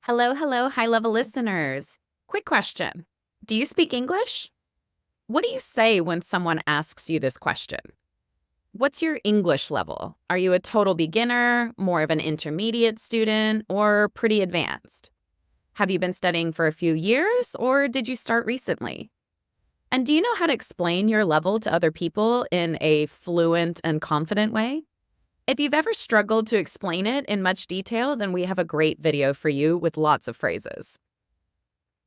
Hello, hello, high-level listeners. Quick question. Do you speak English? What do you say when someone asks you this question? What's your English level? Are you a total beginner, more of an intermediate student, or pretty advanced? Have you been studying for a few years, or did you start recently? And do you know how to explain your level to other people in a fluent and confident way? If you've ever struggled to explain it in much detail, then we have a great video for you with lots of phrases.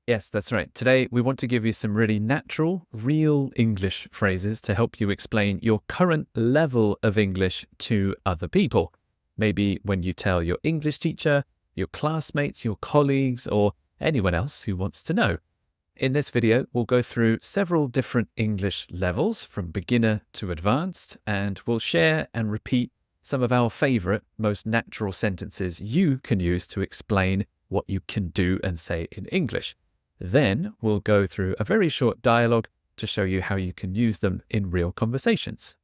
Yes, that's right. Today, we want to give you some really natural, real English phrases to help you explain your current level of English to other people. Maybe when you tell your English teacher, your classmates, your colleagues, or anyone else who wants to know. In this video, we'll go through several different English levels from beginner to advanced, and we'll share and repeat some of our favorite, most natural sentences you can use to explain what you can do and say in English. Then we'll go through a very short dialogue to show you how you can use them in real conversations.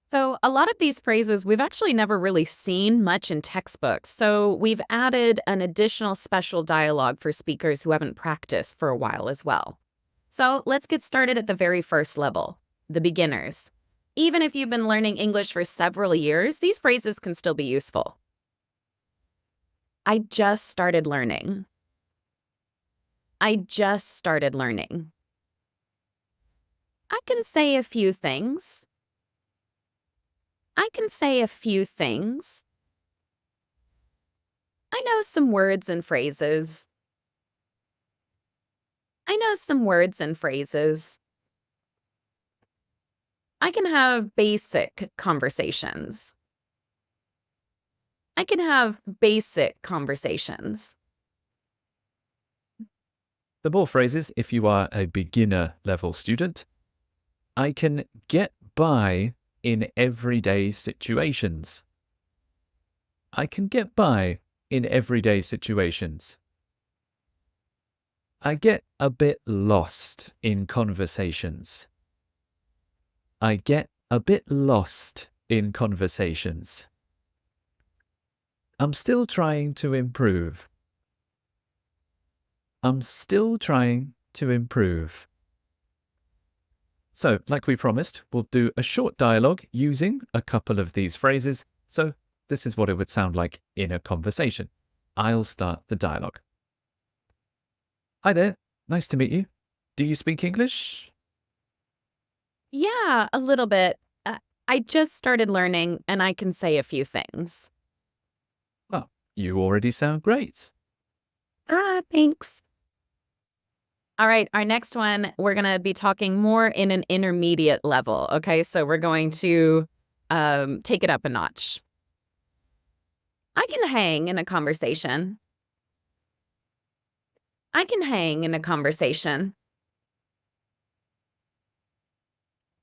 So, a lot of these phrases we've actually never really seen much in textbooks, so we've added an additional special dialogue for speakers who haven't practiced for a while as well. So, let's get started at the very first level, the beginners. Even if you've been learning English for several years, these phrases can still be useful. I just started learning. I just started learning. I can say a few things. I can say a few things. I know some words and phrases. I know some words and phrases. I can have basic conversations. I can have basic conversations. The more phrases if you are a beginner level student. I can get by in everyday situations. I can get by in everyday situations. I get a bit lost in conversations. I get a bit lost in conversations. I'm still trying to improve. I'm still trying to improve. So, like we promised, we'll do a short dialogue using a couple of these phrases. So, this is what it would sound like in a conversation. I'll start the dialogue. Hi there, nice to meet you. Do you speak English? Yeah, a little bit. I just started learning and I can say a few things. Well, you already sound great. Thanks. All right, our next one, we're going to be talking more in an intermediate level. Okay, so we're going to take it up a notch. I can hang in a conversation. I can hang in a conversation.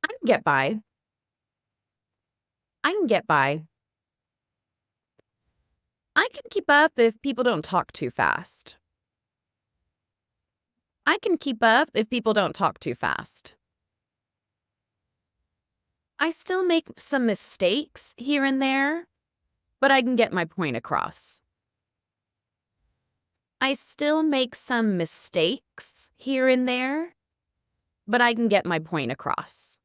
I can get by. I can get by. I can keep up if people don't talk too fast. I can keep up if people don't talk too fast. I still make some mistakes here and there, but I can get my point across. I still make some mistakes here and there, but I can get my point across.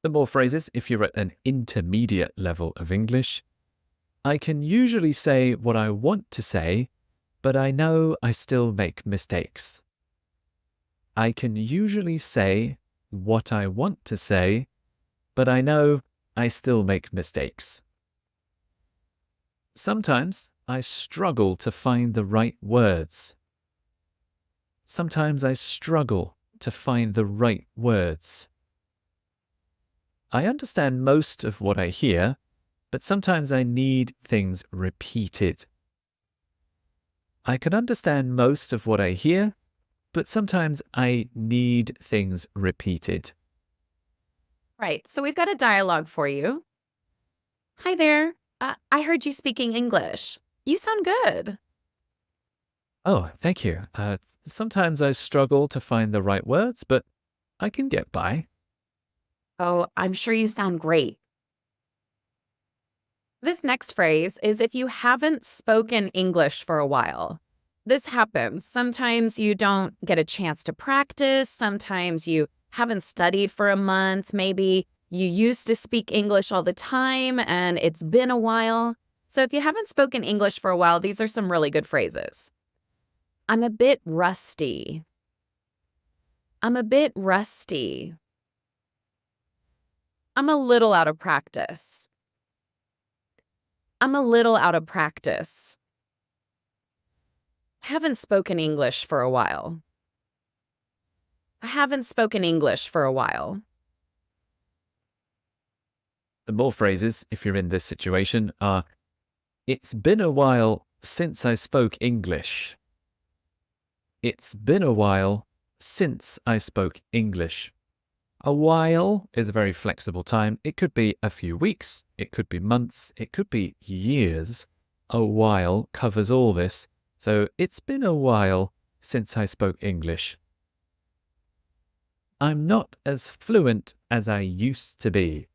The more phrases if you're at an intermediate level of English. I can usually say what I want to say, but I know I still make mistakes. I can usually say what I want to say, but I know I still make mistakes. Sometimes I struggle to find the right words. Sometimes I struggle to find the right words. I understand most of what I hear, but sometimes I need things repeated. I can understand most of what I hear, but sometimes I need things repeated. Right, so we've got a dialogue for you. Hi there. I heard you speaking English. You sound good. Oh, thank you. Sometimes I struggle to find the right words, but I can get by. Oh, I'm sure you sound great. This next phrase is if you haven't spoken English for a while. This happens. Sometimes you don't get a chance to practice. Sometimes you haven't studied for a month. Maybe you used to speak English all the time and it's been a while. So if you haven't spoken English for a while, these are some really good phrases. I'm a bit rusty. I'm a bit rusty. I'm a little out of practice. I'm a little out of practice. I haven't spoken English for a while. I haven't spoken English for a while. The more phrases, if you're in this situation, are it's been a while since I spoke English. It's been a while since I spoke English. A while is a very flexible time. It could be a few weeks, it could be months, it could be years. A while covers all this. So it's been a while since I spoke English. I'm not as fluent as I used to be.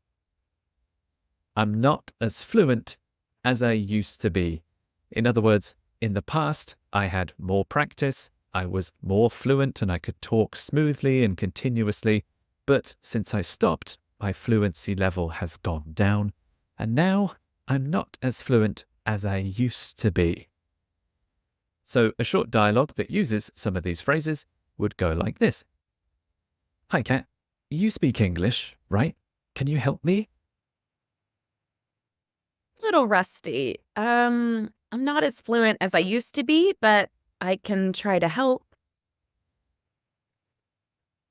I'm not as fluent as I used to be. In other words, in the past, I had more practice, I was more fluent and I could talk smoothly and continuously. But since I stopped, my fluency level has gone down, and now I'm not as fluent as I used to be. So a short dialogue that uses some of these phrases would go like this. Hi, Kat. You speak English, right? Can you help me? Little rusty. I'm not as fluent as I used to be, but I can try to help.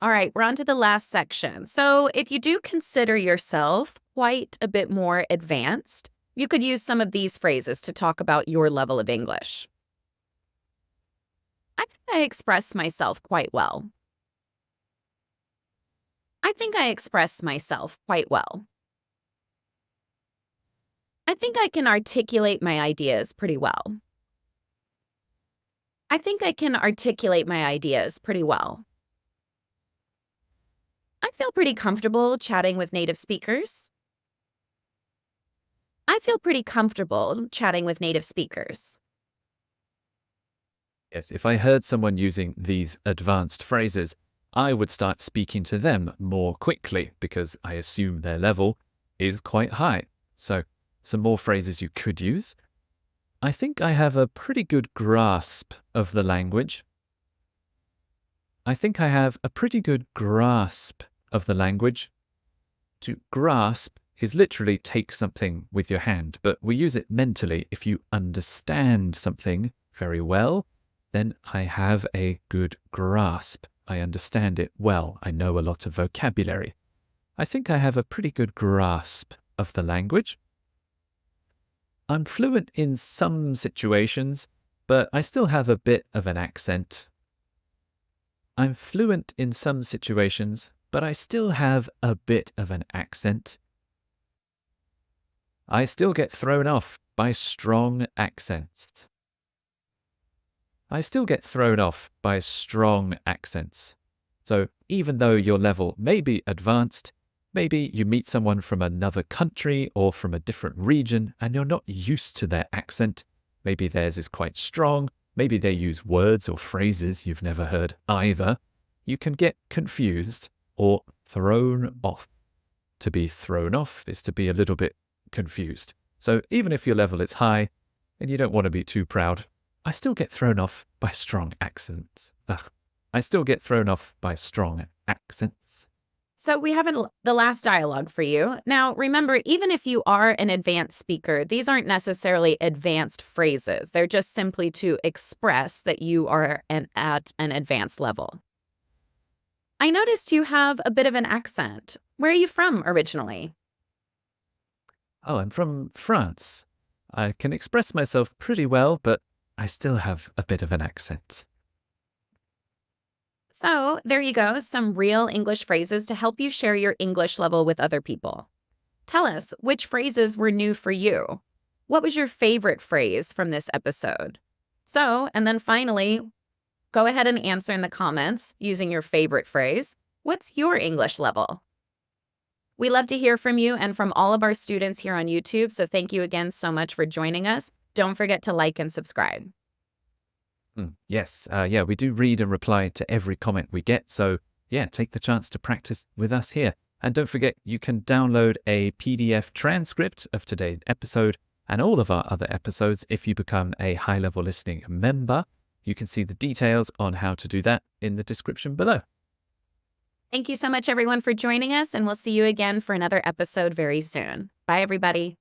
All right, we're on to the last section. So if you do consider yourself quite a bit more advanced, you could use some of these phrases to talk about your level of English. I think I express myself quite well. I think I express myself quite well. I think I can articulate my ideas pretty well. I think I can articulate my ideas pretty well. I feel pretty comfortable chatting with native speakers. I feel pretty comfortable chatting with native speakers. Yes, if I heard someone using these advanced phrases, I would start speaking to them more quickly because I assume their level is quite high. So some more phrases you could use. I think I have a pretty good grasp of the language. I think I have a pretty good grasp of the language. To grasp is literally take something with your hand, but we use it mentally. If you understand something very well, then I have a good grasp. I understand it well. I know a lot of vocabulary. I think I have a pretty good grasp of the language. I'm fluent in some situations, but I still have a bit of an accent. I'm fluent in some situations, but I still have a bit of an accent. I still get thrown off by strong accents. I still get thrown off by strong accents. So even though your level may be advanced, maybe you meet someone from another country or from a different region and you're not used to their accent. Maybe theirs is quite strong. Maybe they use words or phrases you've never heard either. You can get confused or thrown off. To be thrown off is to be a little bit confused. So even if your level is high and you don't want to be too proud, I still get thrown off by strong accents. I still get thrown off by strong accents. So we have the last dialogue for you. Now, remember, even if you are an advanced speaker, these aren't necessarily advanced phrases. They're just simply to express that you are at an advanced level. I noticed you have a bit of an accent. Where are you from originally? Oh, I'm from France. I can express myself pretty well, but I still have a bit of an accent. So there you go, some real English phrases to help you share your English level with other people. Tell us, which phrases were new for you? What was your favorite phrase from this episode? And then finally, go ahead and answer in the comments using your favorite phrase. What's your English level? We love to hear from you and from all of our students here on YouTube, so thank you again so much for joining us. Don't forget to like and subscribe. Yes, yeah, we do read and reply to every comment we get, so yeah, take the chance to practice with us here. And don't forget, you can download a PDF transcript of today's episode and all of our other episodes if you become a high-level listening member. You can see the details on how to do that in the description below. Thank you so much, everyone, for joining us, and we'll see you again for another episode very soon. Bye, everybody.